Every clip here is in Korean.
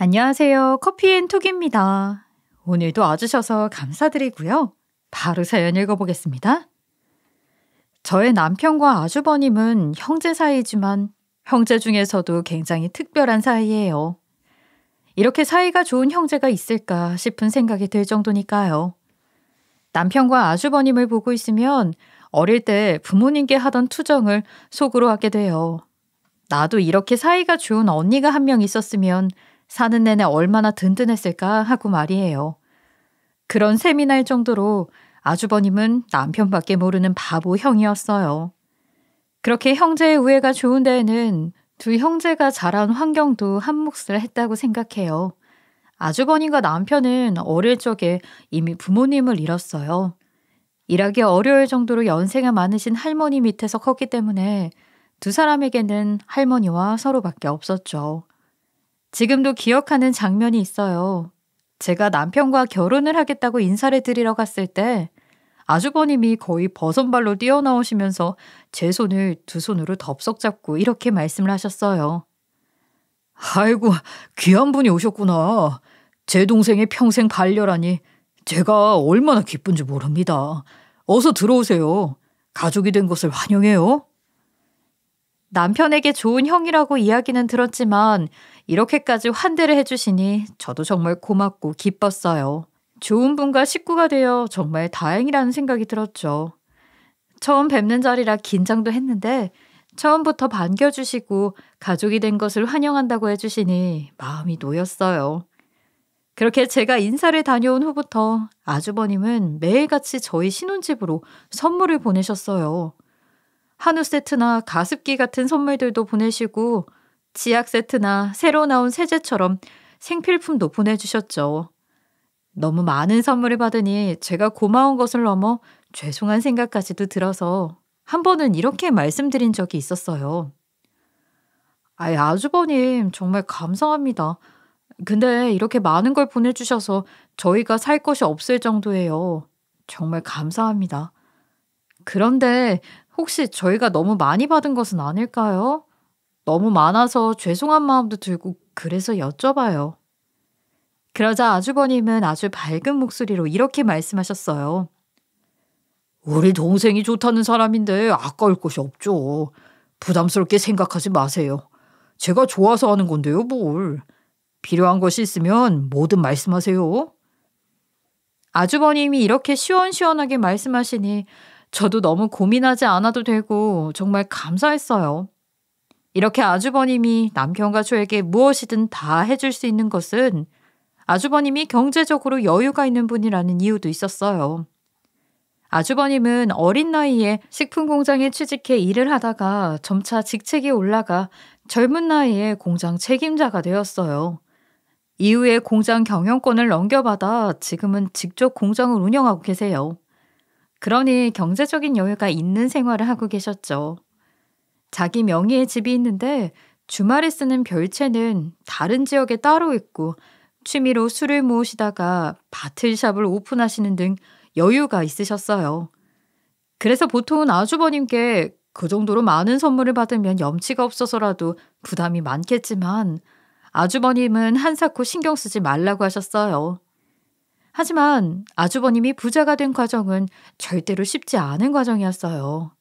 안녕하세요. 커피앤톡입니다. 오늘도 와주셔서 감사드리고요. 바로 사연 읽어보겠습니다. 저의 남편과 아주버님은 형제 사이지만 형제 중에서도 굉장히 특별한 사이예요. 이렇게 사이가 좋은 형제가 있을까 싶은 생각이 들 정도니까요. 남편과 아주버님을 보고 있으면 어릴 때 부모님께 하던 투정을 속으로 하게 돼요. 나도 이렇게 사이가 좋은 언니가 한 명 있었으면 사는 내내 얼마나 든든했을까 하고 말이에요. 그런 셈이 날 정도로 아주버님은 남편밖에 모르는 바보 형이었어요. 그렇게 형제의 우애가 좋은 데에는 두 형제가 자란 환경도 한 몫을 했다고 생각해요. 아주버님과 남편은 어릴 적에 이미 부모님을 잃었어요. 일하기 어려울 정도로 연세가 많으신 할머니 밑에서 컸기 때문에 두 사람에게는 할머니와 서로밖에 없었죠. 지금도 기억하는 장면이 있어요. 제가 남편과 결혼을 하겠다고 인사를 드리러 갔을 때 아주버님이 거의 버선발로 뛰어나오시면서 제 손을 두 손으로 덥석 잡고 이렇게 말씀을 하셨어요. 아이고, 귀한 분이 오셨구나. 제 동생의 평생 반려라니 제가 얼마나 기쁜지 모릅니다. 어서 들어오세요. 가족이 된 것을 환영해요. 남편에게 좋은 형이라고 이야기는 들었지만 이렇게까지 환대를 해주시니 저도 정말 고맙고 기뻤어요. 좋은 분과 식구가 되어 정말 다행이라는 생각이 들었죠. 처음 뵙는 자리라 긴장도 했는데 처음부터 반겨주시고 가족이 된 것을 환영한다고 해주시니 마음이 놓였어요. 그렇게 제가 인사를 다녀온 후부터 아주버님은 매일같이 저희 신혼집으로 선물을 보내셨어요. 한우 세트나 가습기 같은 선물들도 보내시고 치약 세트나 새로 나온 세제처럼 생필품도 보내주셨죠. 너무 많은 선물을 받으니 제가 고마운 것을 넘어 죄송한 생각까지도 들어서 한 번은 이렇게 말씀드린 적이 있었어요. 아주버님 정말 감사합니다. 근데 이렇게 많은 걸 보내주셔서 저희가 살 것이 없을 정도예요. 정말 감사합니다. 그런데 혹시 저희가 너무 많이 받은 것은 아닐까요? 너무 많아서 죄송한 마음도 들고 그래서 여쭤봐요. 그러자 아주버님은 아주 밝은 목소리로 이렇게 말씀하셨어요. 우리 동생이 좋다는 사람인데 아까울 것이 없죠. 부담스럽게 생각하지 마세요. 제가 좋아서 하는 건데요, 뭘. 필요한 것이 있으면 뭐든 말씀하세요. 아주버님이 이렇게 시원시원하게 말씀하시니 저도 너무 고민하지 않아도 되고 정말 감사했어요. 이렇게 아주버님이 남편과 저에게 무엇이든 다 해줄 수 있는 것은 아주버님이 경제적으로 여유가 있는 분이라는 이유도 있었어요. 아주버님은 어린 나이에 식품 공장에 취직해 일을 하다가 점차 직책이 올라가 젊은 나이에 공장 책임자가 되었어요. 이후에 공장 경영권을 넘겨받아 지금은 직접 공장을 운영하고 계세요. 그러니 경제적인 여유가 있는 생활을 하고 계셨죠. 자기 명의의 집이 있는데 주말에 쓰는 별채는 다른 지역에 따로 있고 취미로 술을 모으시다가 바틀샵을 오픈하시는 등 여유가 있으셨어요. 그래서 보통은 아주버님께 그 정도로 많은 선물을 받으면 염치가 없어서라도 부담이 많겠지만 아주버님은 한사코 신경 쓰지 말라고 하셨어요. 하지만 아주버님이 부자가 된 과정은 절대로 쉽지 않은 과정이었어요.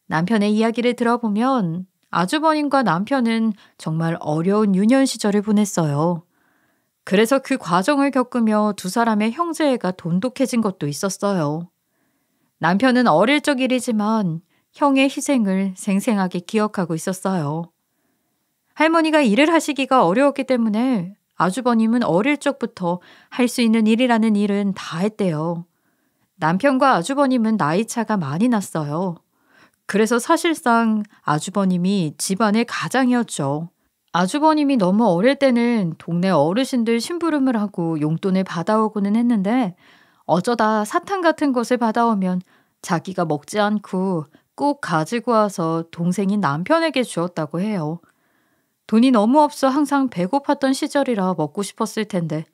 남편의 이야기를 들어보면 아주버님과 남편은 정말 어려운 유년 시절을 보냈어요. 그래서 그 과정을 겪으며 두 사람의 형제애가 돈독해진 것도 있었어요. 남편은 어릴 적 일이지만 형의 희생을 생생하게 기억하고 있었어요. 할머니가 일을 하시기가 어려웠기 때문에 아주버님은 어릴 적부터 할 수 있는 일이라는 일은 다 했대요. 남편과 아주버님은 나이 차가 많이 났어요. 그래서 사실상 아주버님이 집안의 가장이었죠. 아주버님이 너무 어릴 때는 동네 어르신들 심부름을 하고 용돈을 받아오고는 했는데 어쩌다 사탕 같은 것을 받아오면 자기가 먹지 않고 꼭 가지고 와서 동생인 남편에게 주었다고 해요. 돈이 너무 없어 항상 배고팠던 시절이라 먹고 싶었을 텐데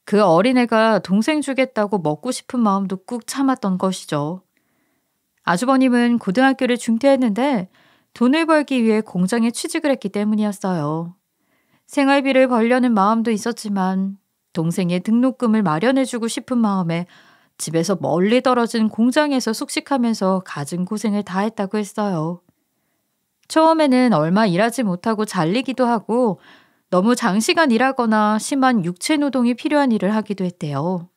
그 어린애가 동생 주겠다고 먹고 싶은 마음도 꾹 참았던 것이죠. 아주버님은 고등학교를 중퇴했는데 돈을 벌기 위해 공장에 취직을 했기 때문이었어요. 생활비를 벌려는 마음도 있었지만 동생의 등록금을 마련해주고 싶은 마음에 집에서 멀리 떨어진 공장에서 숙식하면서 갖은 고생을 다했다고 했어요. 처음에는 얼마 일하지 못하고 잘리기도 하고 너무 장시간 일하거나 심한 육체 노동이 필요한 일을 하기도 했대요.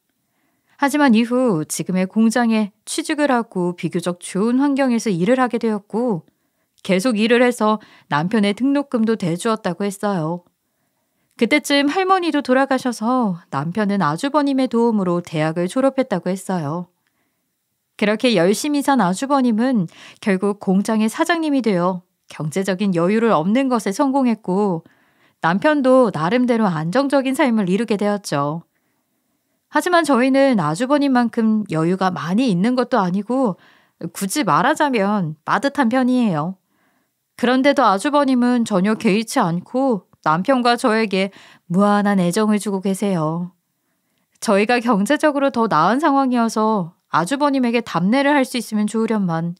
하지만 이후 지금의 공장에 취직을 하고 비교적 좋은 환경에서 일을 하게 되었고 계속 일을 해서 남편의 등록금도 대주었다고 했어요. 그때쯤 할머니도 돌아가셔서 남편은 아주버님의 도움으로 대학을 졸업했다고 했어요. 그렇게 열심히 산 아주버님은 결국 공장의 사장님이 되어 경제적인 여유를 얻는 것에 성공했고 남편도 나름대로 안정적인 삶을 이루게 되었죠. 하지만 저희는 아주버님만큼 여유가 많이 있는 것도 아니고 굳이 말하자면 빠듯한 편이에요. 그런데도 아주버님은 전혀 개의치 않고 남편과 저에게 무한한 애정을 주고 계세요. 저희가 경제적으로 더 나은 상황이어서 아주버님에게 답례를 할 수 있으면 좋으련만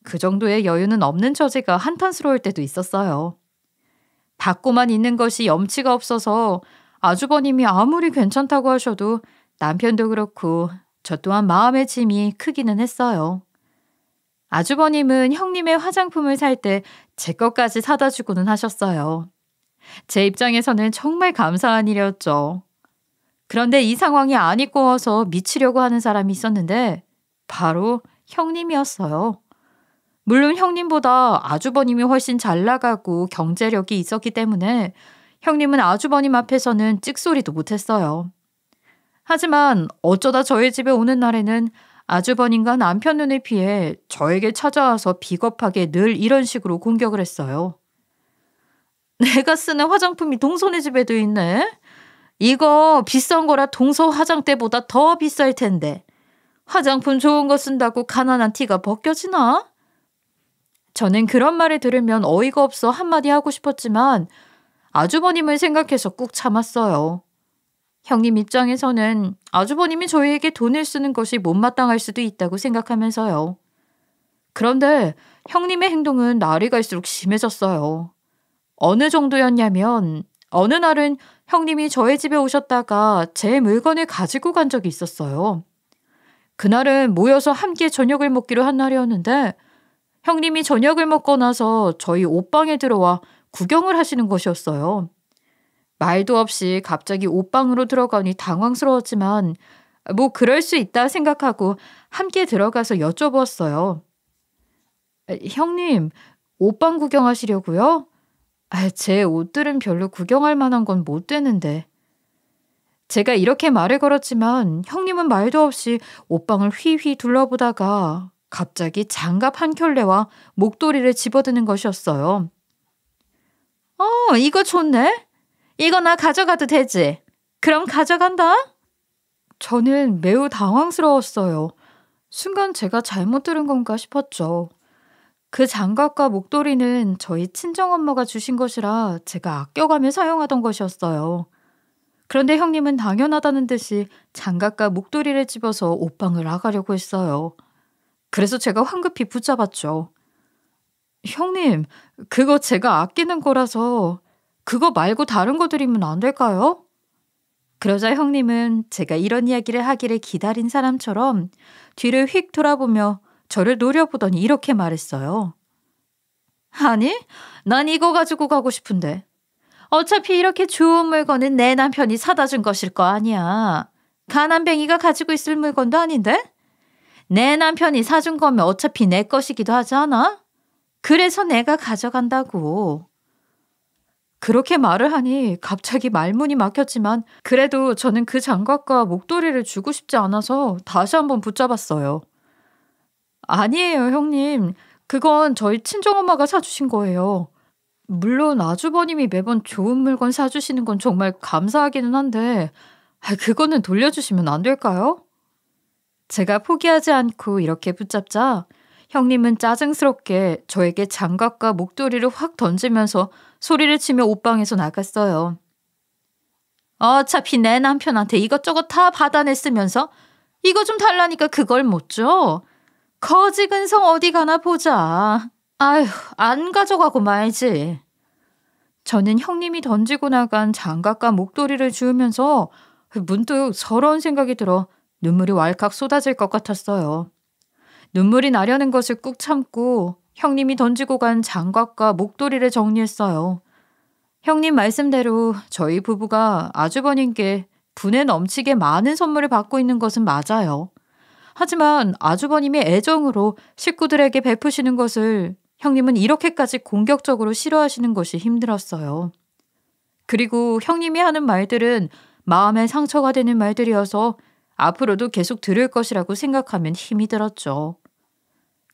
그 정도의 여유는 없는 처지가 한탄스러울 때도 있었어요. 받고만 있는 것이 염치가 없어서 아주버님이 아무리 괜찮다고 하셔도 남편도 그렇고 저 또한 마음의 짐이 크기는 했어요. 아주버님은 형님의 화장품을 살 때 제 것까지 사다 주고는 하셨어요. 제 입장에서는 정말 감사한 일이었죠. 그런데 이 상황이 안 이꺼워서 미치려고 하는 사람이 있었는데 바로 형님이었어요. 물론 형님보다 아주버님이 훨씬 잘 나가고 경제력이 있었기 때문에 형님은 아주버님 앞에서는 찍소리도 못했어요. 하지만 어쩌다 저희 집에 오는 날에는 아주버님과 남편 눈을 피해 저에게 찾아와서 비겁하게 늘 이런 식으로 공격을 했어요. 내가 쓰는 화장품이 동서네 집에도 있네. 이거 비싼 거라 동서 화장대보다 더 비쌀 텐데 화장품 좋은 거 쓴다고 가난한 티가 벗겨지나? 저는 그런 말을 들으면 어이가 없어 한마디 하고 싶었지만 아주버님을 생각해서 꾹 참았어요. 형님 입장에서는 아주버님이 저희에게 돈을 쓰는 것이 못마땅할 수도 있다고 생각하면서요. 그런데 형님의 행동은 날이 갈수록 심해졌어요. 어느 정도였냐면 어느 날은 형님이 저희 집에 오셨다가 제 물건을 가지고 간 적이 있었어요. 그날은 모여서 함께 저녁을 먹기로 한 날이었는데 형님이 저녁을 먹고 나서 저희 옷방에 들어와 구경을 하시는 것이었어요. 말도 없이 갑자기 옷방으로 들어가니 당황스러웠지만 뭐 그럴 수 있다 생각하고 함께 들어가서 여쭤보았어요. 형님, 옷방 구경하시려고요? 제 옷들은 별로 구경할 만한 건 못 되는데. 제가 이렇게 말을 걸었지만 형님은 말도 없이 옷방을 휘휘 둘러보다가 갑자기 장갑 한 켤레와 목도리를 집어드는 것이었어요. 이거 좋네. 이거 나 가져가도 되지? 그럼 가져간다. 저는 매우 당황스러웠어요. 순간 제가 잘못 들은 건가 싶었죠. 그 장갑과 목도리는 저희 친정엄마가 주신 것이라 제가 아껴가며 사용하던 것이었어요. 그런데 형님은 당연하다는 듯이 장갑과 목도리를 집어서 옷방을 나가려고 했어요. 그래서 제가 황급히 붙잡았죠. 형님, 그거 제가 아끼는 거라서 그거 말고 다른 거 드리면 안 될까요? 그러자 형님은 제가 이런 이야기를 하기를 기다린 사람처럼 뒤를 휙 돌아보며 저를 노려보더니 이렇게 말했어요. 아니, 난 이거 가지고 가고 싶은데. 어차피 이렇게 좋은 물건은 내 남편이 사다 준 것일 거 아니야. 가난뱅이가 가지고 있을 물건도 아닌데? 내 남편이 사준 거면 어차피 내 것이기도 하지 않아? 그래서 내가 가져간다고. 그렇게 말을 하니 갑자기 말문이 막혔지만 그래도 저는 그 장갑과 목도리를 주고 싶지 않아서 다시 한번 붙잡았어요. 아니에요, 형님. 그건 저희 친정엄마가 사주신 거예요. 물론 아주버님이 매번 좋은 물건 사주시는 건 정말 감사하기는 한데 그거는 돌려주시면 안 될까요? 제가 포기하지 않고 이렇게 붙잡자 형님은 짜증스럽게 저에게 장갑과 목도리를 확 던지면서 소리를 치며 옷방에서 나갔어요. 어차피 내 남편한테 이것저것 다 받아냈으면서 이거 좀 달라니까 그걸 못 줘. 거지 근성 어디 가나 보자. 아휴, 안 가져가고 말지. 저는 형님이 던지고 나간 장갑과 목도리를 주우면서 문득 서러운 생각이 들어 눈물이 왈칵 쏟아질 것 같았어요. 눈물이 나려는 것을 꾹 참고 형님이 던지고 간 장갑과 목도리를 정리했어요. 형님 말씀대로 저희 부부가 아주버님께 분에 넘치게 많은 선물을 받고 있는 것은 맞아요. 하지만 아주버님의 애정으로 식구들에게 베푸시는 것을 형님은 이렇게까지 공격적으로 싫어하시는 것이 힘들었어요. 그리고 형님이 하는 말들은 마음에 상처가 되는 말들이어서 앞으로도 계속 들을 것이라고 생각하면 힘이 들었죠.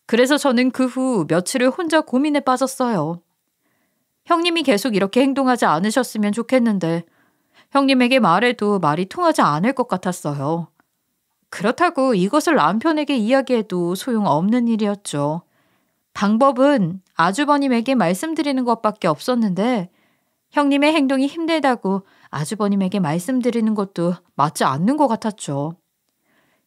그래서 저는 그 후 며칠을 혼자 고민에 빠졌어요. 형님이 계속 이렇게 행동하지 않으셨으면 좋겠는데 형님에게 말해도 말이 통하지 않을 것 같았어요. 그렇다고 이것을 남편에게 이야기해도 소용없는 일이었죠. 방법은 아주버님에게 말씀드리는 것밖에 없었는데 형님의 행동이 힘들다고 아주버님에게 말씀드리는 것도 맞지 않는 것 같았죠.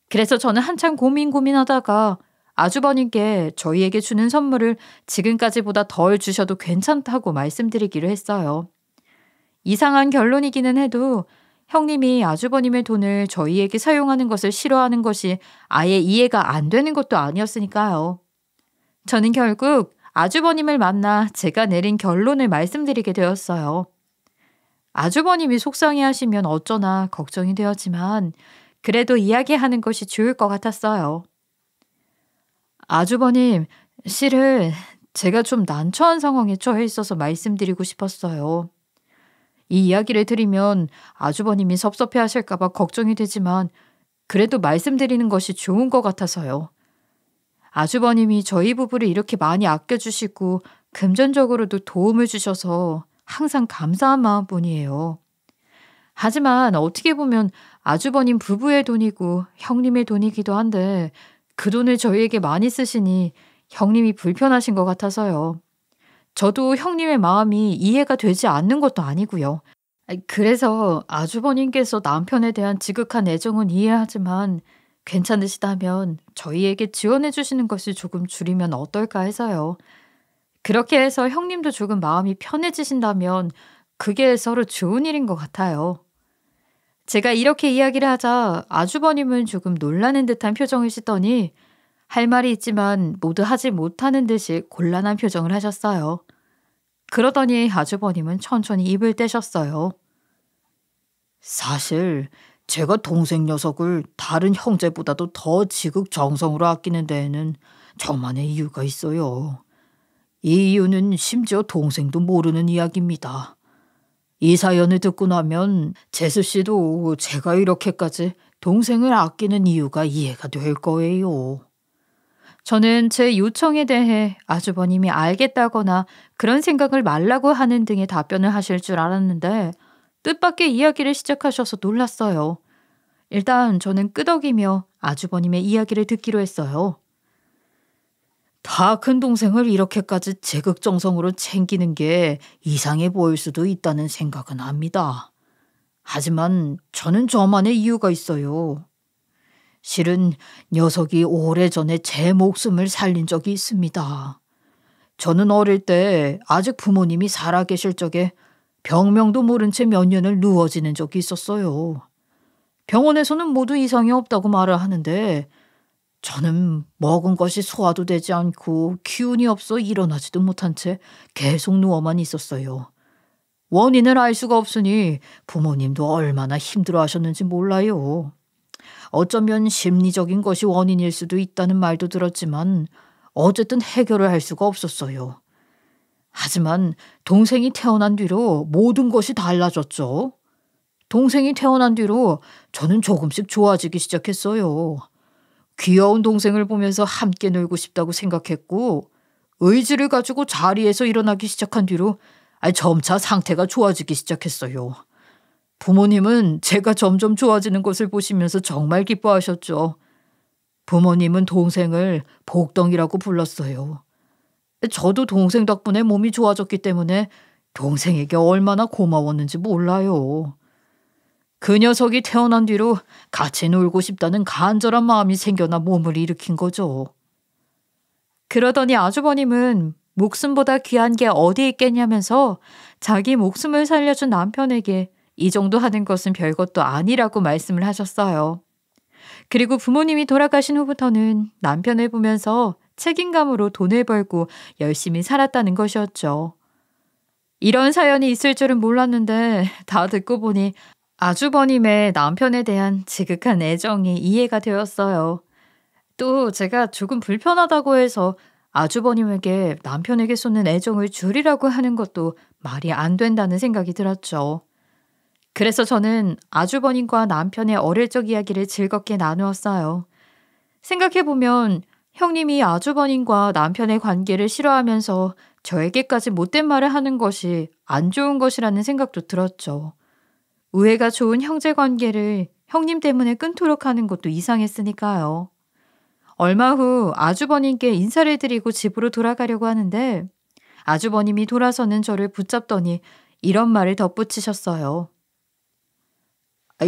그래서 저는 한참 고민하다가 아주버님께 저희에게 주는 선물을 지금까지보다 덜 주셔도 괜찮다고 말씀드리기로 했어요. 이상한 결론이기는 해도 형님이 아주버님의 돈을 저희에게 사용하는 것을 싫어하는 것이 아예 이해가 안 되는 것도 아니었으니까요. 저는 결국 아주버님을 만나 제가 내린 결론을 말씀드리게 되었어요. 아주버님이 속상해하시면 어쩌나 걱정이 되었지만 그래도 이야기하는 것이 좋을 것 같았어요. 아주버님, 실은 제가 좀 난처한 상황에 처해 있어서 말씀드리고 싶었어요. 이 이야기를 드리면 아주버님이 섭섭해하실까 봐 걱정이 되지만 그래도 말씀드리는 것이 좋은 것 같아서요. 아주버님이 저희 부부를 이렇게 많이 아껴주시고 금전적으로도 도움을 주셔서 항상 감사한 마음뿐이에요. 하지만 어떻게 보면 아주버님 부부의 돈이고 형님의 돈이기도 한데 그 돈을 저희에게 많이 쓰시니 형님이 불편하신 것 같아서요. 저도 형님의 마음이 이해가 되지 않는 것도 아니고요. 그래서 아주버님께서 남편에 대한 지극한 애정은 이해하지만 괜찮으시다면 저희에게 지원해 주시는 것을 조금 줄이면 어떨까 해서요. 그렇게 해서 형님도 조금 마음이 편해지신다면 그게 서로 좋은 일인 것 같아요. 제가 이렇게 이야기를 하자 아주버님은 조금 놀라는 듯한 표정을 짓더니 할 말이 있지만 모두 하지 못하는 듯이 곤란한 표정을 하셨어요. 그러더니 아주버님은 천천히 입을 떼셨어요. 사실 제가 동생 녀석을 다른 형제보다도 더 지극정성으로 아끼는 데에는 저만의 이유가 있어요. 이 이유는 심지어 동생도 모르는 이야기입니다. 이 사연을 듣고 나면 재수 씨도 제가 이렇게까지 동생을 아끼는 이유가 이해가 될 거예요. 저는 제 요청에 대해 아주버님이 알겠다거나 그런 생각을 말라고 하는 등의 답변을 하실 줄 알았는데 뜻밖의 이야기를 시작하셔서 놀랐어요. 일단 저는 끄덕이며 아주버님의 이야기를 듣기로 했어요. 다 큰 동생을 이렇게까지 제극정성으로 챙기는 게 이상해 보일 수도 있다는 생각은 합니다. 하지만 저는 저만의 이유가 있어요. 실은 녀석이 오래전에 제 목숨을 살린 적이 있습니다. 저는 어릴 때 아직 부모님이 살아계실 적에 병명도 모른 채 몇 년을 누워지는 적이 있었어요. 병원에서는 모두 이상이 없다고 말을 하는데 저는 먹은 것이 소화도 되지 않고 기운이 없어 일어나지도 못한 채 계속 누워만 있었어요. 원인을 알 수가 없으니 부모님도 얼마나 힘들어하셨는지 몰라요. 어쩌면 심리적인 것이 원인일 수도 있다는 말도 들었지만 어쨌든 해결을 할 수가 없었어요. 하지만 동생이 태어난 뒤로 모든 것이 달라졌죠. 동생이 태어난 뒤로 저는 조금씩 좋아지기 시작했어요. 귀여운 동생을 보면서 함께 놀고 싶다고 생각했고 의지를 가지고 자리에서 일어나기 시작한 뒤로 점차 상태가 좋아지기 시작했어요. 부모님은 제가 점점 좋아지는 것을 보시면서 정말 기뻐하셨죠. 부모님은 동생을 복덩이라고 불렀어요. 저도 동생 덕분에 몸이 좋아졌기 때문에 동생에게 얼마나 고마웠는지 몰라요. 그 녀석이 태어난 뒤로 같이 놀고 싶다는 간절한 마음이 생겨나 몸을 일으킨 거죠. 그러더니 아주버님은 목숨보다 귀한 게 어디 있겠냐면서 자기 목숨을 살려준 남편에게 이 정도 하는 것은 별것도 아니라고 말씀을 하셨어요. 그리고 부모님이 돌아가신 후부터는 남편을 보면서 책임감으로 돈을 벌고 열심히 살았다는 것이었죠. 이런 사연이 있을 줄은 몰랐는데 다 듣고 보니 아주버님의 남편에 대한 지극한 애정이 이해가 되었어요. 또 제가 조금 불편하다고 해서 아주버님에게 남편에게 쏟는 애정을 줄이라고 하는 것도 말이 안 된다는 생각이 들었죠. 그래서 저는 아주버님과 남편의 어릴 적 이야기를 즐겁게 나누었어요. 생각해보면 형님이 아주버님과 남편의 관계를 싫어하면서 저에게까지 못된 말을 하는 것이 안 좋은 것이라는 생각도 들었죠. 우애가 좋은 형제 관계를 형님 때문에 끊도록 하는 것도 이상했으니까요. 얼마 후 아주버님께 인사를 드리고 집으로 돌아가려고 하는데 아주버님이 돌아서는 저를 붙잡더니 이런 말을 덧붙이셨어요.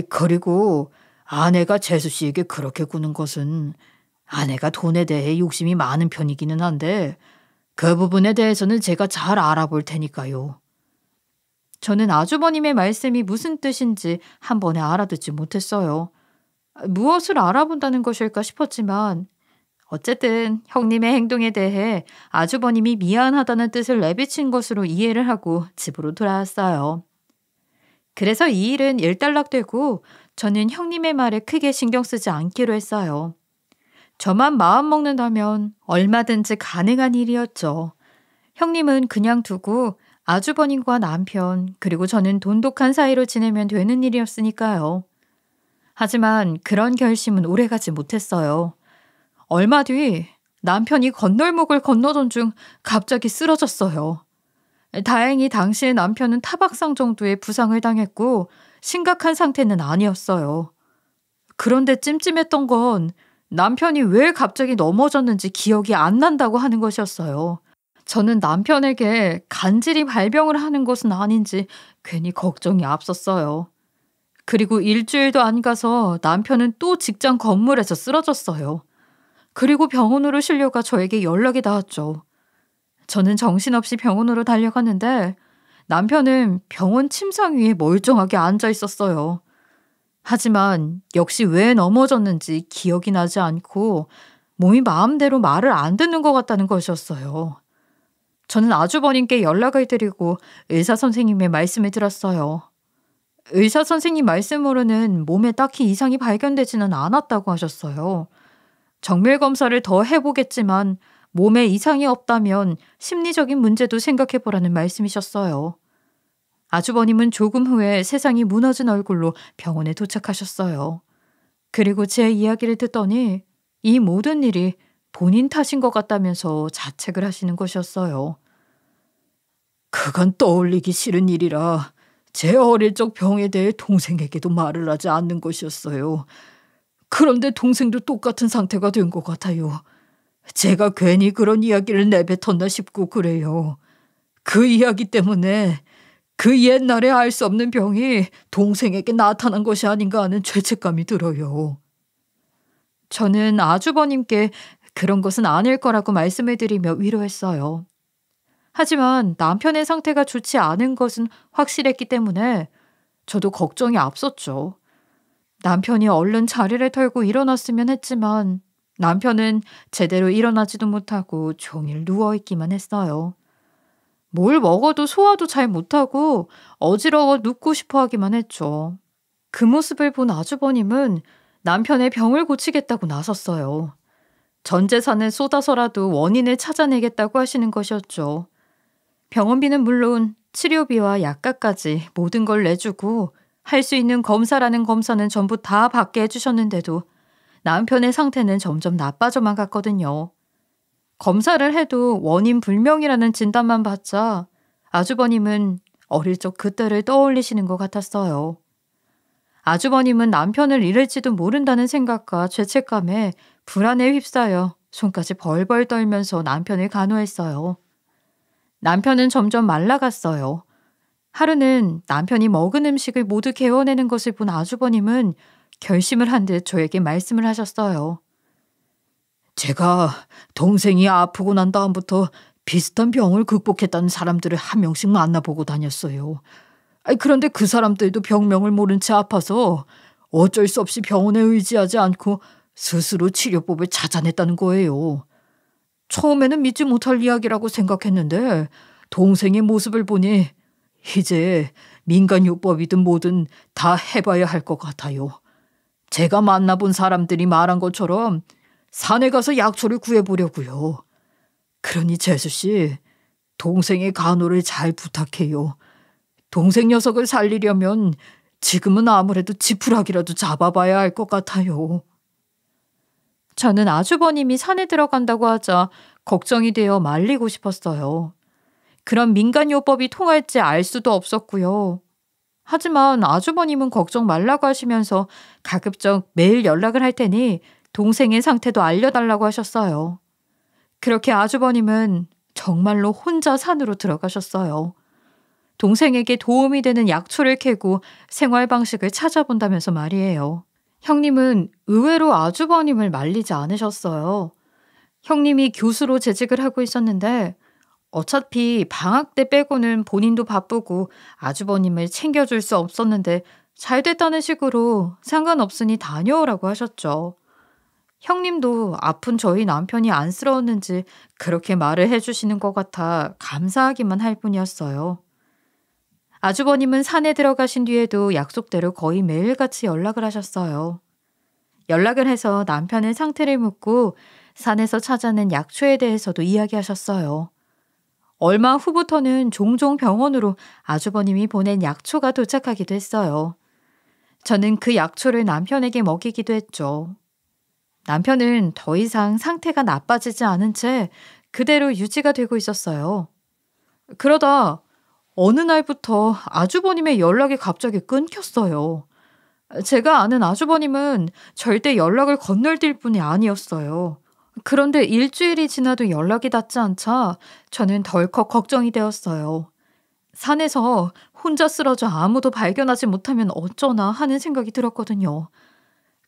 그리고 아내가 재수 씨에게 그렇게 구는 것은 아내가 돈에 대해 욕심이 많은 편이기는 한데 그 부분에 대해서는 제가 잘 알아볼 테니까요. 저는 아주버님의 말씀이 무슨 뜻인지 한 번에 알아듣지 못했어요. 무엇을 알아본다는 것일까 싶었지만 어쨌든 형님의 행동에 대해 아주버님이 미안하다는 뜻을 내비친 것으로 이해를 하고 집으로 돌아왔어요. 그래서 이 일은 일단락되고 저는 형님의 말에 크게 신경 쓰지 않기로 했어요. 저만 마음 먹는다면 얼마든지 가능한 일이었죠. 형님은 그냥 두고 아주버님과 남편 그리고 저는 돈독한 사이로 지내면 되는 일이었으니까요. 하지만 그런 결심은 오래가지 못했어요. 얼마 뒤 남편이 건널목을 건너던 중 갑자기 쓰러졌어요. 다행히 당시의 남편은 타박상 정도의 부상을 당했고 심각한 상태는 아니었어요. 그런데 찜찜했던 건 남편이 왜 갑자기 넘어졌는지 기억이 안 난다고 하는 것이었어요. 저는 남편에게 간질이 발병을 하는 것은 아닌지 괜히 걱정이 앞섰어요. 그리고 일주일도 안 가서 남편은 또 직장 건물에서 쓰러졌어요. 그리고 병원으로 실려가 저에게 연락이 닿았죠. 저는 정신없이 병원으로 달려갔는데 남편은 병원 침상 위에 멀쩡하게 앉아 있었어요. 하지만 역시 왜 넘어졌는지 기억이 나지 않고 몸이 마음대로 말을 안 듣는 것 같다는 것이었어요. 저는 아주버님께 연락을 드리고 의사 선생님의 말씀을 들었어요. 의사 선생님 말씀으로는 몸에 딱히 이상이 발견되지는 않았다고 하셨어요. 정밀 검사를 더 해보겠지만 몸에 이상이 없다면 심리적인 문제도 생각해보라는 말씀이셨어요. 아주버님은 조금 후에 세상이 무너진 얼굴로 병원에 도착하셨어요. 그리고 제 이야기를 듣더니 이 모든 일이 본인 탓인 것 같다면서 자책을 하시는 것이었어요. 그건 떠올리기 싫은 일이라 제 어릴 적 병에 대해 동생에게도 말을 하지 않는 것이었어요. 그런데 동생도 똑같은 상태가 된 것 같아요. 제가 괜히 그런 이야기를 내뱉었나 싶고 그래요. 그 이야기 때문에 그 옛날에 알 수 없는 병이 동생에게 나타난 것이 아닌가 하는 죄책감이 들어요. 저는 아주버님께 그런 것은 아닐 거라고 말씀을 드리며 위로했어요. 하지만 남편의 상태가 좋지 않은 것은 확실했기 때문에 저도 걱정이 앞섰죠. 남편이 얼른 자리를 털고 일어났으면 했지만 남편은 제대로 일어나지도 못하고 종일 누워있기만 했어요. 뭘 먹어도 소화도 잘 못하고 어지러워 눕고 싶어 하기만 했죠. 그 모습을 본 아주버님은 남편의 병을 고치겠다고 나섰어요. 전 재산을 쏟아서라도 원인을 찾아내겠다고 하시는 것이었죠. 병원비는 물론 치료비와 약값까지 모든 걸 내주고 할 수 있는 검사라는 검사는 전부 다 받게 해주셨는데도 남편의 상태는 점점 나빠져만 갔거든요. 검사를 해도 원인 불명이라는 진단만 받자 아주버님은 어릴 적 그때를 떠올리시는 것 같았어요. 아주버님은 남편을 잃을지도 모른다는 생각과 죄책감에 불안에 휩싸여 손까지 벌벌 떨면서 남편을 간호했어요. 남편은 점점 말라갔어요. 하루는 남편이 먹은 음식을 모두 개워내는 것을 본 아주버님은 결심을 한 듯 저에게 말씀을 하셨어요. 제가 동생이 아프고 난 다음부터 비슷한 병을 극복했다는 사람들을 한 명씩 만나보고 다녔어요. 그런데 그 사람들도 병명을 모른 채 아파서 어쩔 수 없이 병원에 의지하지 않고 스스로 치료법을 찾아냈다는 거예요. 처음에는 믿지 못할 이야기라고 생각했는데 동생의 모습을 보니 이제 민간요법이든 뭐든 다 해봐야 할 것 같아요. 제가 만나본 사람들이 말한 것처럼 산에 가서 약초를 구해보려고요. 그러니 재수 씨, 동생의 간호를 잘 부탁해요. 동생 녀석을 살리려면 지금은 아무래도 지푸라기라도 잡아봐야 할 것 같아요. 저는 아주버님이 산에 들어간다고 하자 걱정이 되어 말리고 싶었어요. 그런 민간요법이 통할지 알 수도 없었고요. 하지만 아주버님은 걱정 말라고 하시면서 가급적 매일 연락을 할 테니 동생의 상태도 알려달라고 하셨어요. 그렇게 아주버님은 정말로 혼자 산으로 들어가셨어요. 동생에게 도움이 되는 약초를 캐고 생활 방식을 찾아본다면서 말이에요. 형님은 의외로 아주버님을 말리지 않으셨어요. 형님이 교수로 재직을 하고 있었는데 어차피 방학 때 빼고는 본인도 바쁘고 아주버님을 챙겨줄 수 없었는데 잘 됐다는 식으로 상관없으니 다녀오라고 하셨죠. 형님도 아픈 저희 남편이 안쓰러웠는지 그렇게 말을 해주시는 것 같아 감사하기만 할 뿐이었어요. 아주버님은 산에 들어가신 뒤에도 약속대로 거의 매일같이 연락을 하셨어요. 연락을 해서 남편의 상태를 묻고 산에서 찾아낸 약초에 대해서도 이야기하셨어요. 얼마 후부터는 종종 병원으로 아주버님이 보낸 약초가 도착하기도 했어요. 저는 그 약초를 남편에게 먹이기도 했죠. 남편은 더 이상 상태가 나빠지지 않은 채 그대로 유지가 되고 있었어요. 그러다 어느 날부터 아주버님의 연락이 갑자기 끊겼어요. 제가 아는 아주버님은 절대 연락을 건널뛸 분이 아니었어요. 그런데 일주일이 지나도 연락이 닿지 않자 저는 덜컥 걱정이 되었어요. 산에서 혼자 쓰러져 아무도 발견하지 못하면 어쩌나 하는 생각이 들었거든요.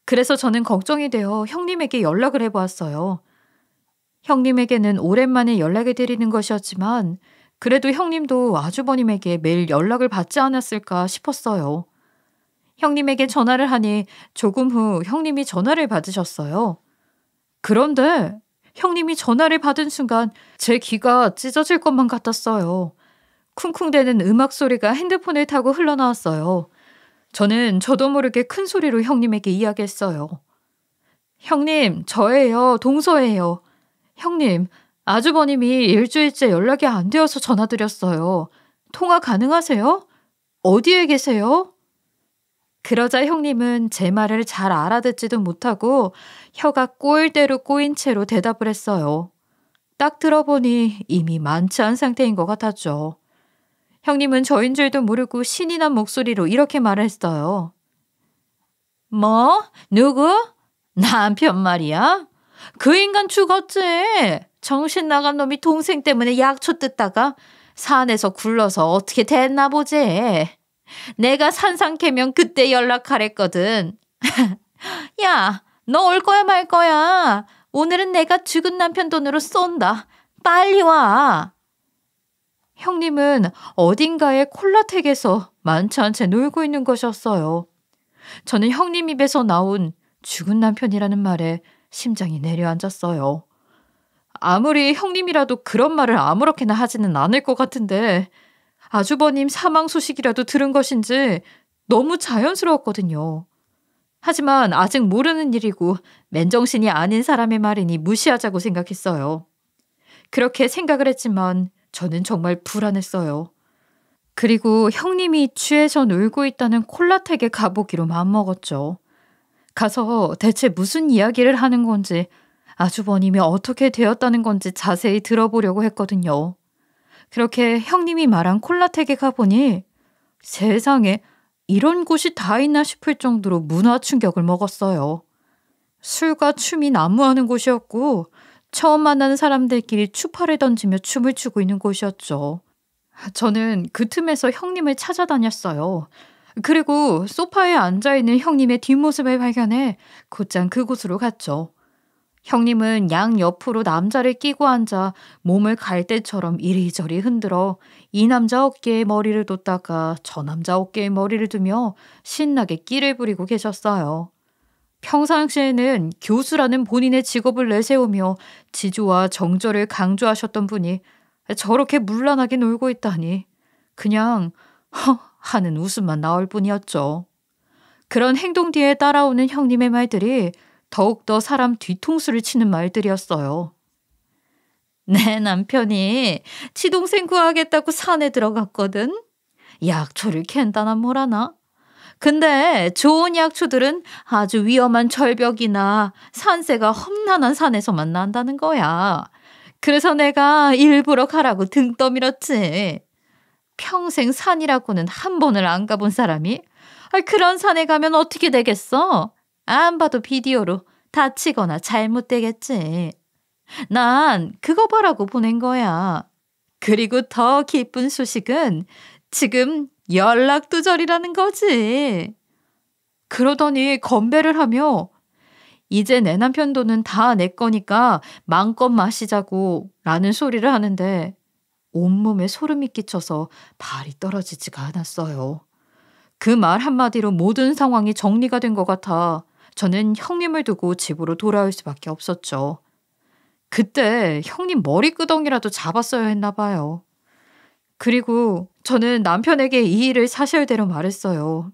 그래서 저는 걱정이 되어 형님에게 연락을 해보았어요. 형님에게는 오랜만에 연락을 드리는 것이었지만 그래도 형님도 아주버님에게 매일 연락을 받지 않았을까 싶었어요. 형님에게 전화를 하니 조금 후 형님이 전화를 받으셨어요. 그런데 형님이 전화를 받은 순간 제 귀가 찢어질 것만 같았어요. 쿵쿵대는 음악 소리가 핸드폰을 타고 흘러나왔어요. 저는 저도 모르게 큰 소리로 형님에게 이야기했어요. 형님, 저예요. 동서예요. 형님, 아주버님이 일주일째 연락이 안 되어서 전화드렸어요. 통화 가능하세요? 어디에 계세요? 그러자 형님은 제 말을 잘 알아듣지도 못하고 혀가 꼬일 대로 꼬인 채로 대답을 했어요. 딱 들어보니 이미 만취한 상태인 것 같았죠. 형님은 저인 줄도 모르고 신이 난 목소리로 이렇게 말을 했어요. 뭐? 누구? 남편 말이야? 그 인간 죽었지. 정신 나간 놈이 동생 때문에 약초 뜯다가 산에서 굴러서 어떻게 됐나 보지. 내가 산상 캐면 그때 연락하랬거든. 야, 너 올 거야 말 거야. 오늘은 내가 죽은 남편 돈으로 쏜다. 빨리 와. 형님은 어딘가에 콜라텍에서 만취한 채 놀고 있는 것이었어요. 저는 형님 입에서 나온 죽은 남편이라는 말에 심장이 내려앉았어요. 아무리 형님이라도 그런 말을 아무렇게나 하지는 않을 것 같은데 아주버님 사망 소식이라도 들은 것인지 너무 자연스러웠거든요. 하지만 아직 모르는 일이고 맨정신이 아닌 사람의 말이니 무시하자고 생각했어요. 그렇게 생각을 했지만 저는 정말 불안했어요. 그리고 형님이 취해서 놀고 있다는 콜라텍에 가보기로 마음먹었죠. 가서 대체 무슨 이야기를 하는 건지 아주버님이 어떻게 되었다는 건지 자세히 들어보려고 했거든요. 그렇게 형님이 말한 콜라텍에 가보니 세상에 이런 곳이 다 있나 싶을 정도로 문화 충격을 먹었어요. 술과 춤이 난무하는 곳이었고 처음 만나는 사람들끼리 추파를 던지며 춤을 추고 있는 곳이었죠. 저는 그 틈에서 형님을 찾아다녔어요. 그리고 소파에 앉아있는 형님의 뒷모습을 발견해 곧장 그곳으로 갔죠. 형님은 양 옆으로 남자를 끼고 앉아 몸을 갈대처럼 이리저리 흔들어 이 남자 어깨에 머리를 뒀다가 저 남자 어깨에 머리를 두며 신나게 끼를 부리고 계셨어요. 평상시에는 교수라는 본인의 직업을 내세우며 지조와 정절을 강조하셨던 분이 저렇게 문란하게 놀고 있다니 그냥 허 하는 웃음만 나올 뿐이었죠. 그런 행동 뒤에 따라오는 형님의 말들이 더욱더 사람 뒤통수를 치는 말들이었어요. 내 남편이 치동생 구하겠다고 산에 들어갔거든. 약초를 캔다나 뭐라나. 근데 좋은 약초들은 아주 위험한 절벽이나 산세가 험난한 산에서만 난다는 거야. 그래서 내가 일부러 가라고 등 떠밀었지. 평생 산이라고는 한 번을 안 가본 사람이 그런 산에 가면 어떻게 되겠어? 안 봐도 비디오로 다치거나 잘못되겠지. 난 그거 보라고 보낸 거야. 그리고 더 기쁜 소식은 지금 연락두절이라는 거지. 그러더니 건배를 하며 이제 내 남편 돈은 다 내 거니까 마음껏 마시자고 라는 소리를 하는데 온몸에 소름이 끼쳐서 발이 떨어지지가 않았어요. 그 말 한마디로 모든 상황이 정리가 된 것 같아 저는 형님을 두고 집으로 돌아올 수밖에 없었죠. 그때 형님 머리끄덩이라도 잡았어야 했나 봐요. 그리고 저는 남편에게 이 일을 사실대로 말했어요.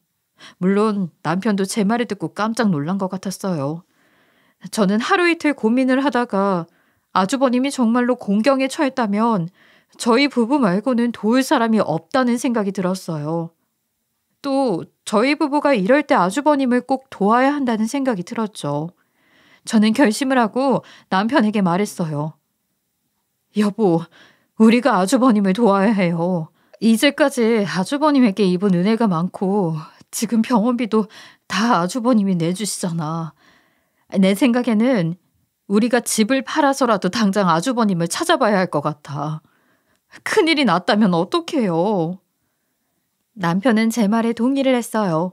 물론 남편도 제 말을 듣고 깜짝 놀란 것 같았어요. 저는 하루 이틀 고민을 하다가 아주버님이 정말로 공경에 처했다면 저희 부부 말고는 도울 사람이 없다는 생각이 들었어요. 또 저희 부부가 이럴 때 아주버님을 꼭 도와야 한다는 생각이 들었죠. 저는 결심을 하고 남편에게 말했어요. 여보, 우리가 아주버님을 도와야 해요. 이제까지 아주버님에게 입은 은혜가 많고 지금 병원비도 다 아주버님이 내주시잖아. 내 생각에는 우리가 집을 팔아서라도 당장 아주버님을 찾아봐야 할 것 같아. 큰일이 났다면 어떡해요. 남편은 제 말에 동의를 했어요.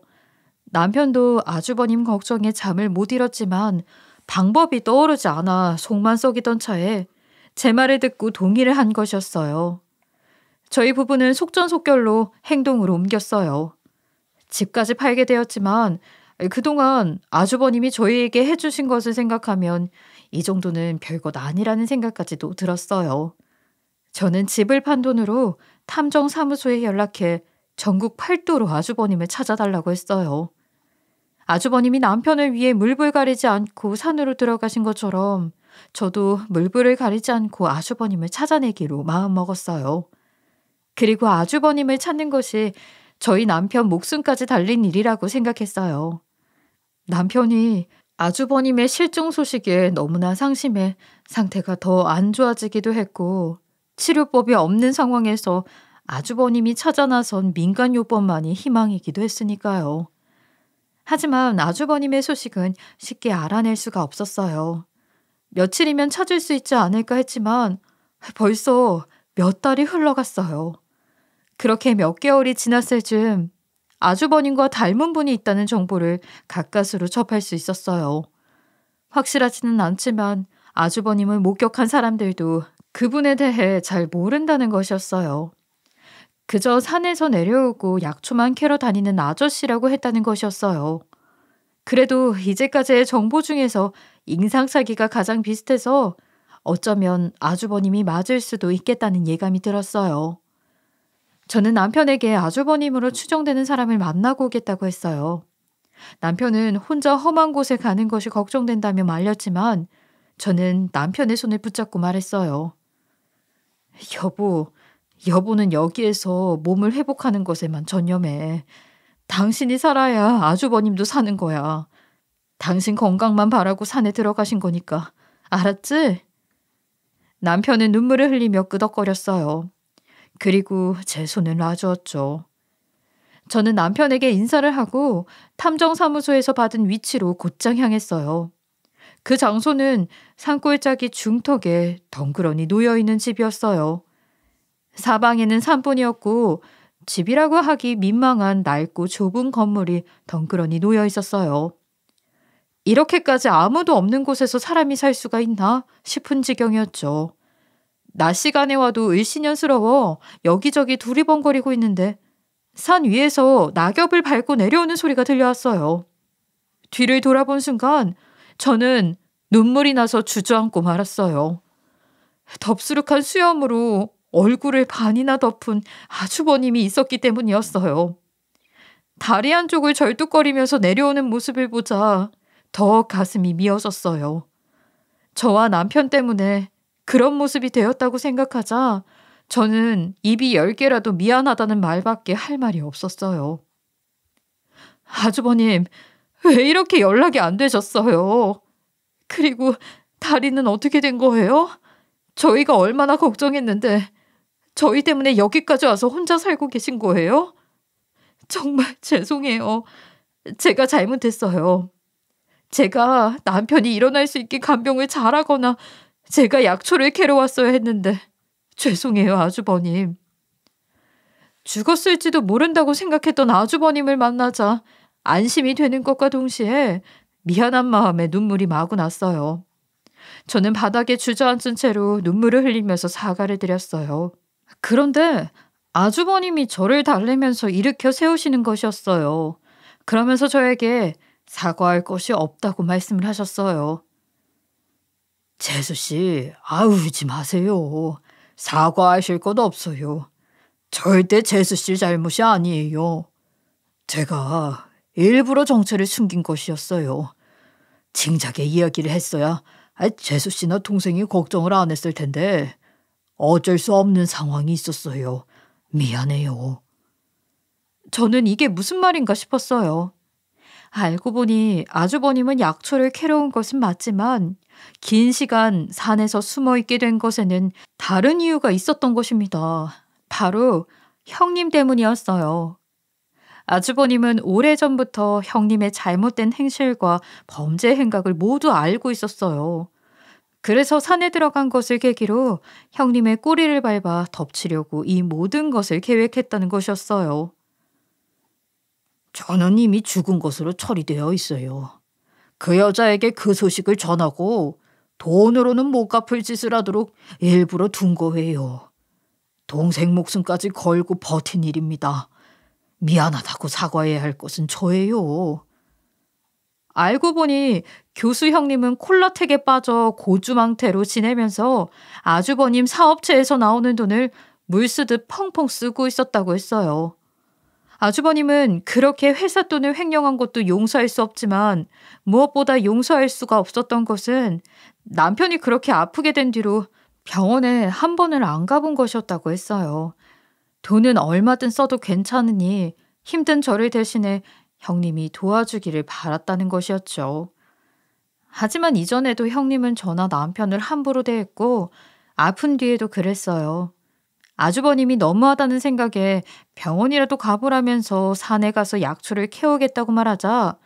남편도 아주버님 걱정에 잠을 못 잃었지만 방법이 떠오르지 않아 속만 썩이던 차에 제 말을 듣고 동의를 한 것이었어요. 저희 부부는 속전속결로 행동으로 옮겼어요. 집까지 팔게 되었지만 그동안 아주버님이 저희에게 해주신 것을 생각하면 이 정도는 별것 아니라는 생각까지도 들었어요. 저는 집을 판 돈으로 탐정사무소에 연락해 전국 팔도로 아주버님을 찾아달라고 했어요. 아주버님이 남편을 위해 물불 가리지 않고 산으로 들어가신 것처럼 저도 물불을 가리지 않고 아주버님을 찾아내기로 마음먹었어요. 그리고 아주버님을 찾는 것이 저희 남편 목숨까지 달린 일이라고 생각했어요. 남편이 아주버님의 실종 소식에 너무나 상심해 상태가 더 안 좋아지기도 했고 치료법이 없는 상황에서 아주버님이 찾아 나선 민간요법만이 희망이기도 했으니까요. 하지만 아주버님의 소식은 쉽게 알아낼 수가 없었어요. 며칠이면 찾을 수 있지 않을까 했지만 벌써 몇 달이 흘러갔어요. 그렇게 몇 개월이 지났을 즈음 아주버님과 닮은 분이 있다는 정보를 가까스로 접할 수 있었어요. 확실하지는 않지만 아주버님을 목격한 사람들도 그분에 대해 잘 모른다는 것이었어요. 그저 산에서 내려오고 약초만 캐러 다니는 아저씨라고 했다는 것이었어요. 그래도 이제까지의 정보 중에서 인상착의가 가장 비슷해서 어쩌면 아주버님이 맞을 수도 있겠다는 예감이 들었어요. 저는 남편에게 아주버님으로 추정되는 사람을 만나고 오겠다고 했어요. 남편은 혼자 험한 곳에 가는 것이 걱정된다며 말렸지만 저는 남편의 손을 붙잡고 말했어요. 여보는 여기에서 몸을 회복하는 것에만 전념해. 당신이 살아야 아주버님도 사는 거야. 당신 건강만 바라고 산에 들어가신 거니까. 알았지? 남편은 눈물을 흘리며 끄덕거렸어요. 그리고 제 손을 놔주었죠. 저는 남편에게 인사를 하고 탐정사무소에서 받은 위치로 곧장 향했어요. 그 장소는 산골짜기 중턱에 덩그러니 놓여있는 집이었어요. 사방에는 산뿐이었고 집이라고 하기 민망한 낡고 좁은 건물이 덩그러니 놓여 있었어요. 이렇게까지 아무도 없는 곳에서 사람이 살 수가 있나 싶은 지경이었죠. 낮 시간에 와도 을씨년스러워 여기저기 두리번거리고 있는데 산 위에서 낙엽을 밟고 내려오는 소리가 들려왔어요. 뒤를 돌아본 순간 저는 눈물이 나서 주저앉고 말았어요. 덥수룩한 수염으로 얼굴을 반이나 덮은 아주버님이 있었기 때문이었어요. 다리 한쪽을 절뚝거리면서 내려오는 모습을 보자 더 가슴이 미어졌어요. 저와 남편 때문에 그런 모습이 되었다고 생각하자 저는 입이 10개라도 미안하다는 말밖에 할 말이 없었어요. 아주버님, 왜 이렇게 연락이 안 되셨어요? 그리고 다리는 어떻게 된 거예요? 저희가 얼마나 걱정했는데 저희 때문에 여기까지 와서 혼자 살고 계신 거예요? 정말 죄송해요. 제가 잘못했어요. 제가 남편이 일어날 수 있게 간병을 잘하거나 제가 약초를 캐러 왔어야 했는데 죄송해요, 아주버님. 죽었을지도 모른다고 생각했던 아주버님을 만나자 안심이 되는 것과 동시에 미안한 마음에 눈물이 마구 났어요. 저는 바닥에 주저앉은 채로 눈물을 흘리면서 사과를 드렸어요. 그런데 아주버님이 저를 달래면서 일으켜 세우시는 것이었어요. 그러면서 저에게 사과할 것이 없다고 말씀을 하셨어요. 재수 씨, 울지 마세요. 사과하실 것 없어요. 절대 재수 씨 잘못이 아니에요. 제가 일부러 정체를 숨긴 것이었어요. 진작에 이야기를 했어야 재수 씨나 동생이 걱정을 안 했을 텐데 어쩔 수 없는 상황이 있었어요. 미안해요. 저는 이게 무슨 말인가 싶었어요. 알고 보니 아주버님은 약초를 캐러 온 것은 맞지만 긴 시간 산에서 숨어 있게 된 것에는 다른 이유가 있었던 것입니다. 바로 형님 때문이었어요. 아주버님은 오래전부터 형님의 잘못된 행실과 범죄 행각을 모두 알고 있었어요. 그래서 산에 들어간 것을 계기로 형님의 꼬리를 밟아 덮치려고 이 모든 것을 계획했다는 것이었어요. 저는 이미 죽은 것으로 처리되어 있어요. 그 여자에게 그 소식을 전하고 돈으로는 못 갚을 짓을 하도록 일부러 둔 거예요. 동생 목숨까지 걸고 버틴 일입니다. 미안하다고 사과해야 할 것은 저예요. 알고 보니 교수 형님은 콜라텍에 빠져 고주망태로 지내면서 아주버님 사업체에서 나오는 돈을 물 쓰듯 펑펑 쓰고 있었다고 했어요. 아주버님은 그렇게 회사 돈을 횡령한 것도 용서할 수 없지만 무엇보다 용서할 수가 없었던 것은 남편이 그렇게 아프게 된 뒤로 병원에 한 번을 안 가본 것이었다고 했어요. 돈은 얼마든 써도 괜찮으니 힘든 저를 대신해 형님이 도와주기를 바랐다는 것이었죠. 하지만 이전에도 형님은 저나 남편을 함부로 대했고 아픈 뒤에도 그랬어요. 아주버님이 너무하다는 생각에 병원이라도 가보라면서 산에 가서 약초를 캐오겠다고 말하자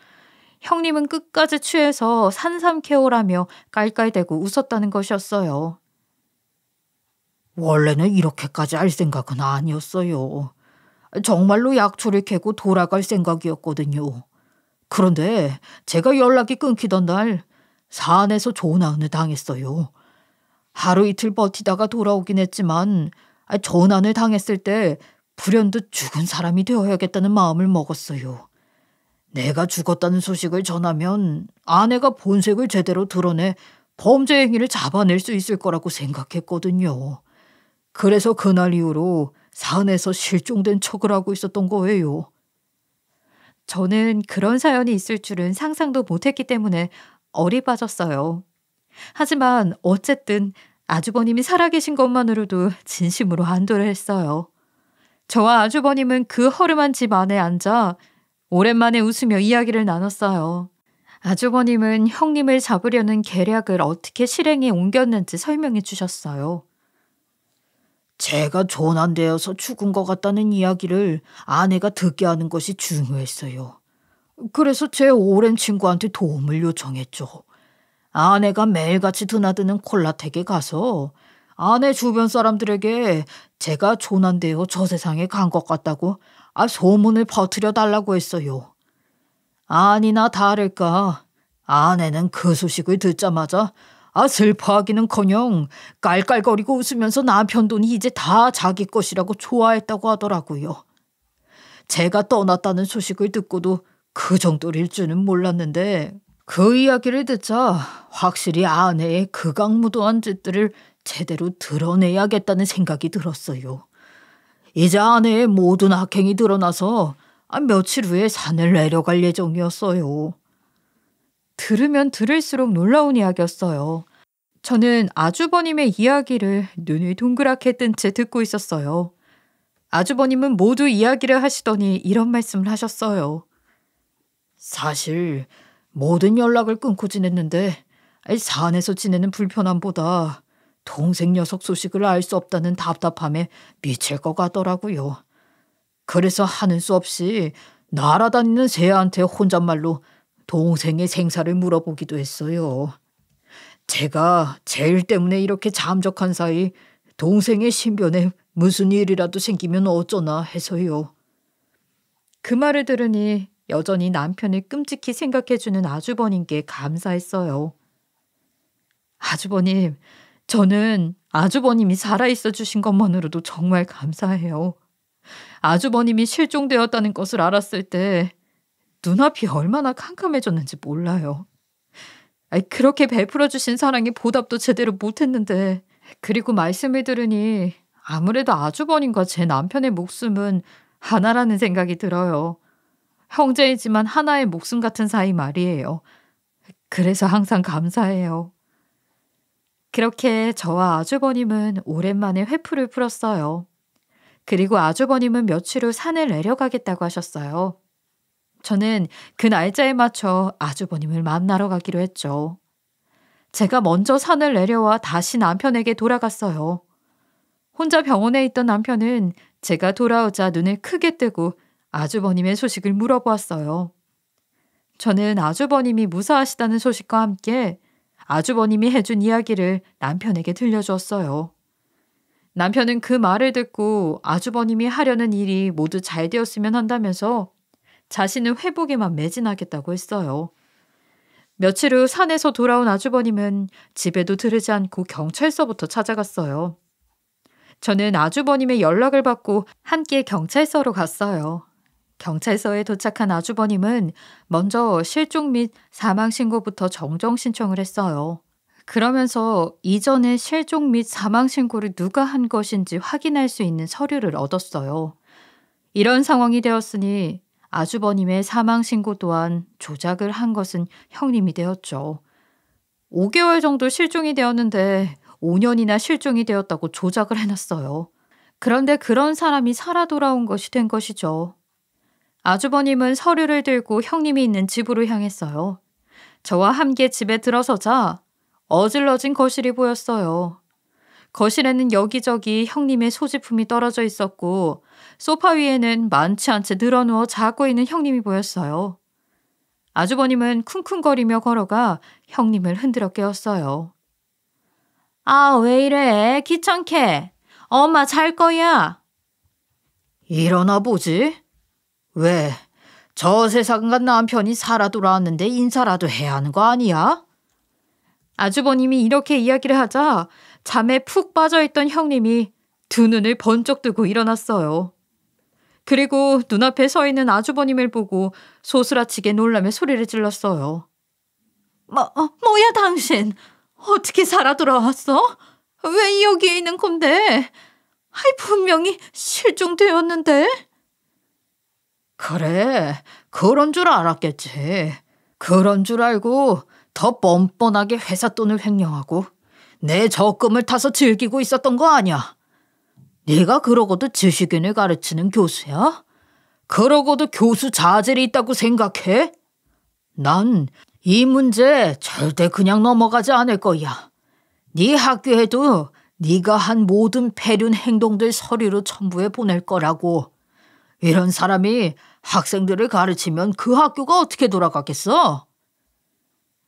형님은 끝까지 취해서 산삼 캐오라며 깔깔대고 웃었다는 것이었어요. 원래는 이렇게까지 할 생각은 아니었어요. 정말로 약초를 캐고 돌아갈 생각이었거든요. 그런데 제가 연락이 끊기던 날 산에서 조난을 당했어요. 하루 이틀 버티다가 돌아오긴 했지만 조난을 당했을 때 불현듯 죽은 사람이 되어야겠다는 마음을 먹었어요. 내가 죽었다는 소식을 전하면 아내가 본색을 제대로 드러내 범죄 행위를 잡아낼 수 있을 거라고 생각했거든요. 그래서 그날 이후로 산에서 실종된 척을 하고 있었던 거예요. 저는 그런 사연이 있을 줄은 상상도 못했기 때문에 어리 빠졌어요. 하지만 어쨌든 아주버님이 살아계신 것만으로도 진심으로 안도를 했어요. 저와 아주버님은 그 허름한 집 안에 앉아 오랜만에 웃으며 이야기를 나눴어요. 아주버님은 형님을 잡으려는 계략을 어떻게 실행에 옮겼는지 설명해 주셨어요. 제가 조난되어서 죽은 것 같다는 이야기를 아내가 듣게 하는 것이 중요했어요. 그래서 제 오랜 친구한테 도움을 요청했죠. 아내가 매일같이 드나드는 콜라텍에 가서 아내 주변 사람들에게 제가 조난되어 저 세상에 간 것 같다고 소문을 퍼뜨려 달라고 했어요. 아니나 다를까 아내는 그 소식을 듣자마자 슬퍼하기는커녕 깔깔거리고 웃으면서 남편 돈이 이제 다 자기 것이라고 좋아했다고 하더라고요. 제가 떠났다는 소식을 듣고도 그 정도일 줄은 몰랐는데 그 이야기를 듣자 확실히 아내의 극악무도한 짓들을 제대로 드러내야겠다는 생각이 들었어요. 이제 아내의 모든 악행이 드러나서 며칠 후에 산을 내려갈 예정이었어요. 들으면 들을수록 놀라운 이야기였어요. 저는 아주버님의 이야기를 눈을 동그랗게 뜬 채 듣고 있었어요. 아주버님은 모두 이야기를 하시더니 이런 말씀을 하셨어요. 사실 모든 연락을 끊고 지냈는데 산에서 지내는 불편함보다 동생 녀석 소식을 알 수 없다는 답답함에 미칠 것 같더라고요. 그래서 하는 수 없이 날아다니는 새한테 혼잣말로 동생의 생사를 물어보기도 했어요. 제가 쟤일 때문에 이렇게 잠적한 사이 동생의 신변에 무슨 일이라도 생기면 어쩌나 해서요. 그 말을 들으니 여전히 남편을 끔찍히 생각해주는 아주버님께 감사했어요. 아주버님, 저는 아주버님이 살아있어 주신 것만으로도 정말 감사해요. 아주버님이 실종되었다는 것을 알았을 때 눈앞이 얼마나 캄캄해졌는지 몰라요. 그렇게 베풀어 주신 사랑의 보답도 제대로 못했는데, 그리고 말씀을 들으니 아무래도 아주버님과 제 남편의 목숨은 하나라는 생각이 들어요. 형제이지만 하나의 목숨 같은 사이 말이에요. 그래서 항상 감사해요. 그렇게 저와 아주버님은 오랜만에 회풀을 풀었어요. 그리고 아주버님은 며칠 후 산을 내려가겠다고 하셨어요. 저는 그 날짜에 맞춰 아주버님을 만나러 가기로 했죠. 제가 먼저 산을 내려와 다시 남편에게 돌아갔어요. 혼자 병원에 있던 남편은 제가 돌아오자 눈을 크게 뜨고 아주버님의 소식을 물어보았어요. 저는 아주버님이 무사하시다는 소식과 함께 아주버님이 해준 이야기를 남편에게 들려주었어요. 남편은 그 말을 듣고 아주버님이 하려는 일이 모두 잘 되었으면 한다면서 자신은 회복에만 매진하겠다고 했어요. 며칠 후 산에서 돌아온 아주버님은 집에도 들르지 않고 경찰서부터 찾아갔어요. 저는 아주버님의 연락을 받고 함께 경찰서로 갔어요. 경찰서에 도착한 아주버님은 먼저 실종 및 사망 신고부터 정정 신청을 했어요. 그러면서 이전에 실종 및 사망 신고를 누가 한 것인지 확인할 수 있는 서류를 얻었어요. 이런 상황이 되었으니 아주버님의 사망 신고 또한 조작을 한 것은 형님이 되었죠. 5개월 정도 실종이 되었는데 5년이나 실종이 되었다고 조작을 해놨어요. 그런데 그런 사람이 살아 돌아온 것이 된 것이죠. 아주버님은 서류를 들고 형님이 있는 집으로 향했어요. 저와 함께 집에 들어서자 어질러진 거실이 보였어요. 거실에는 여기저기 형님의 소지품이 떨어져 있었고 소파 위에는 많지 않게 늘어누워 자고 있는 형님이 보였어요. 아주버님은 쿵쿵거리며 걸어가 형님을 흔들어 깨웠어요. 왜 이래? 귀찮게. 엄마 잘 거야. 일어나 보지. 왜? 저 세상 간 남편이 살아 돌아왔는데 인사라도 해야 하는 거 아니야? 아주버님이 이렇게 이야기를 하자 잠에 푹 빠져있던 형님이 두 눈을 번쩍 뜨고 일어났어요. 그리고 눈앞에 서 있는 아주버님을 보고 소스라치게 놀라며 소리를 질렀어요. 뭐야 당신? 어떻게 살아 돌아왔어? 왜 여기에 있는 건데? 분명히 실종되었는데? 그래, 그런 줄 알았겠지. 그런 줄 알고 더 뻔뻔하게 회사 돈을 횡령하고 내 적금을 타서 즐기고 있었던 거 아니야. 네가 그러고도 지식인을 가르치는 교수야? 그러고도 교수 자질이 있다고 생각해? 난 이 문제 절대 그냥 넘어가지 않을 거야. 네 학교에도 네가 한 모든 폐륜 행동들 서류로 첨부해 보낼 거라고. 이런 사람이 학생들을 가르치면 그 학교가 어떻게 돌아가겠어?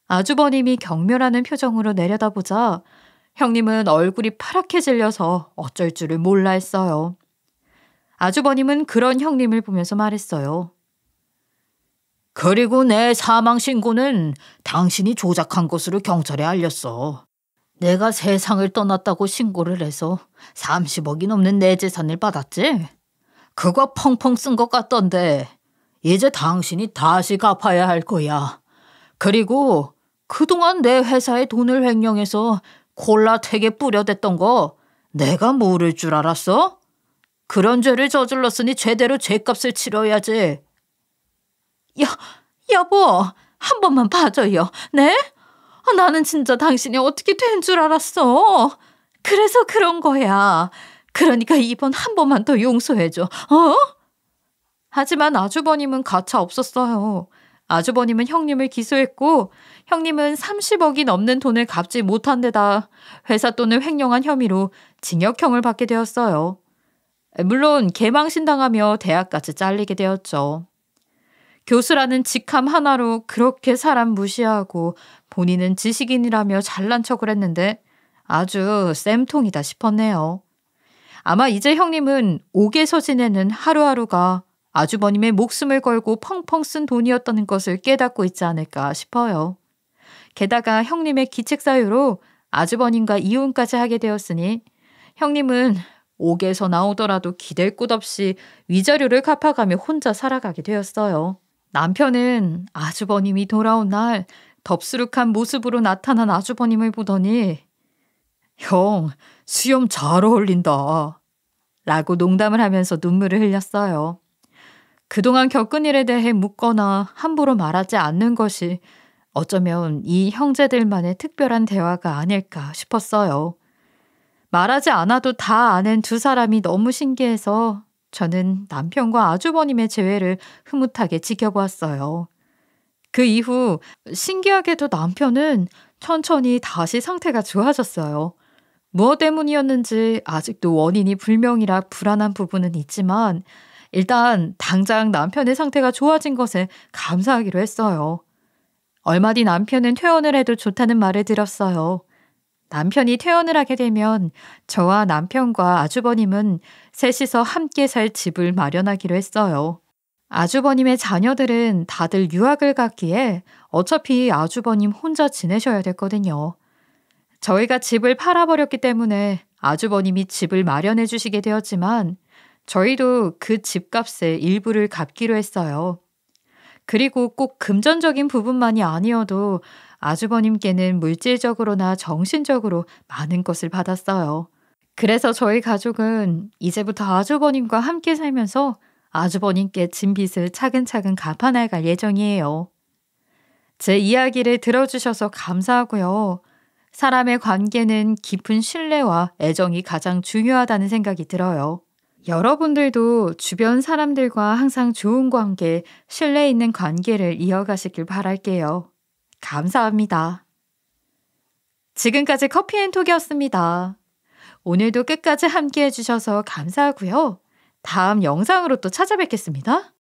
아주버님이 경멸하는 표정으로 내려다보자 형님은 얼굴이 파랗게 질려서 어쩔 줄을 몰라 했어요. 아주버님은 그런 형님을 보면서 말했어요. 그리고 내 사망 신고는 당신이 조작한 것으로 경찰에 알렸어. 내가 세상을 떠났다고 신고를 해서 30억이 넘는 내 재산을 받았지? 그거 펑펑 쓴 것 같던데 이제 당신이 다시 갚아야 할 거야. 그리고 그동안 내 회사에 돈을 횡령해서 콜라텍에 뿌려댔던 거 내가 모를 줄 알았어? 그런 죄를 저질렀으니 제대로 죄값을 치러야지. 여보, 한 번만 봐줘요. 네? 나는 진짜 당신이 어떻게 된 줄 알았어. 그래서 그런 거야. 그러니까 이번 한 번만 더 용서해줘. 하지만 아주버님은 가차 없었어요. 아주버님은 형님을 기소했고 형님은 30억이 넘는 돈을 갚지 못한 데다 회사 돈을 횡령한 혐의로 징역형을 받게 되었어요. 물론 개망신당하며 대학까지 잘리게 되었죠. 교수라는 직함 하나로 그렇게 사람 무시하고 본인은 지식인이라며 잘난 척을 했는데 아주 쌤통이다 싶었네요. 아마 이제 형님은 옥에서 지내는 하루하루가 아주버님의 목숨을 걸고 펑펑 쓴 돈이었다는 것을 깨닫고 있지 않을까 싶어요. 게다가 형님의 기책사유로 아주버님과 이혼까지 하게 되었으니 형님은 옥에서 나오더라도 기댈 곳 없이 위자료를 갚아가며 혼자 살아가게 되었어요. 남편은 아주버님이 돌아온 날 덥수룩한 모습으로 나타난 아주버님을 보더니 형, 수염 잘 어울린다. 라고 농담을 하면서 눈물을 흘렸어요. 그동안 겪은 일에 대해 묻거나 함부로 말하지 않는 것이 어쩌면 이 형제들만의 특별한 대화가 아닐까 싶었어요. 말하지 않아도 다 아는 두 사람이 너무 신기해서 저는 남편과 아주버님의 재회를 흐뭇하게 지켜보았어요. 그 이후 신기하게도 남편은 천천히 다시 상태가 좋아졌어요. 무엇 때문이었는지 아직도 원인이 불명이라 불안한 부분은 있지만 일단 당장 남편의 상태가 좋아진 것에 감사하기로 했어요. 얼마 뒤 남편은 퇴원을 해도 좋다는 말을 들었어요. 남편이 퇴원을 하게 되면 저와 남편과 아주버님은 셋이서 함께 살 집을 마련하기로 했어요. 아주버님의 자녀들은 다들 유학을 갔기에 어차피 아주버님 혼자 지내셔야 됐거든요. 저희가 집을 팔아버렸기 때문에 아주버님이 집을 마련해 주시게 되었지만 저희도 그 집값의 일부를 갚기로 했어요. 그리고 꼭 금전적인 부분만이 아니어도 아주버님께는 물질적으로나 정신적으로 많은 것을 받았어요. 그래서 저희 가족은 이제부터 아주버님과 함께 살면서 아주버님께 진 빚을 차근차근 갚아나갈 예정이에요. 제 이야기를 들어주셔서 감사하고요. 사람의 관계는 깊은 신뢰와 애정이 가장 중요하다는 생각이 들어요. 여러분들도 주변 사람들과 항상 좋은 관계, 신뢰 있는 관계를 이어가시길 바랄게요. 감사합니다. 지금까지 커피앤톡이었습니다. 오늘도 끝까지 함께 해주셔서 감사하고요. 다음 영상으로 또 찾아뵙겠습니다.